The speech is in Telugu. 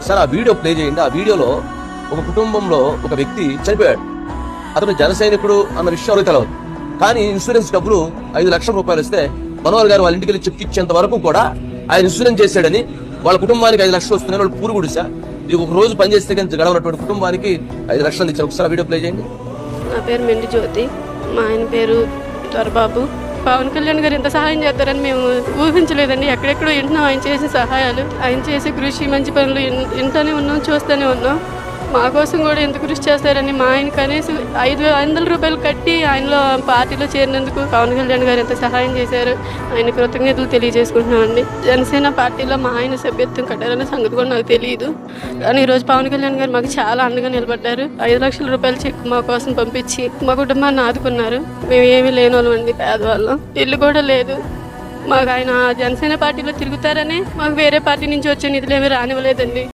సార్ ఆ వీడియో ప్లే చేయండి. ఆ వీడియోలో ఒక కుటుంబంలో ఒక వ్యక్తి చనిపోయాడు. అతను జన సైనికుడు అన్న విషయం తెలవదు, కానీ ఇన్సూరెన్స్ డబ్బులు 5 లక్షల రూపాయలు ఇస్తే మనోహర్ గారు వాళ్ళ ఇంటికి వెళ్ళి చెక్ ఇచ్చేంత వరకు కూడా ఆయన ఇన్సూరెన్స్ చేశాడని, వాళ్ళ కుటుంబానికి 5 లక్షలు వస్తున్నాయి. వాళ్ళు పూరు గుడిసా ఇది ఒక రోజు పనిచేస్తే కానీ గడవనటువంటి కుటుంబానికి 5 లక్షలు ఇచ్చారు. ఒకసారి వీడియో ప్లే చేయండి. నా పేరు మెండి జ్యోతి, మా ఆయన పేరు దొరబాబు. పవన్ కళ్యాణ్ గారు ఎంత సహాయం చేస్తారని మేము ఊహించలేదండి. ఎక్కడెక్కడో వింటున్నాం ఆయన చేసే సహాయాలు, ఆయన చేసే కృషి, మంచి పనులు వింటూనే ఉన్నాం, చూస్తూనే ఉన్నాం. మా కోసం కూడా ఎంత కృషి చేస్తారని మా ఆయన కనీసం 500 రూపాయలు కట్టి ఆయనలో పార్టీలో చేరినందుకు పవన్ కళ్యాణ్ గారు ఎంత సహాయం చేశారు, ఆయన కృతజ్ఞతలు తెలియజేసుకుంటున్నామండి. జనసేన పార్టీలో మా ఆయన సభ్యత్వం కట్టారనే సంగతి కూడా నాకు తెలియదు, కానీ ఈరోజు పవన్ కళ్యాణ్ గారు మాకు చాలా అండగా నిలబడ్డారు. 5 లక్షల రూపాయలు చెక్ మా కోసం పంపించి మా కుటుంబాన్ని ఆదుకున్నారు. మేము ఏమీ లేని వాళ్ళం అండి, పేదవాళ్ళం, ఇల్లు కూడా లేదు మాకు. ఆయన జనసేన పార్టీలో తిరుగుతారని మాకు వేరే పార్టీ నుంచి వచ్చే నిధులు ఏమీ రానివ్వలేదండి.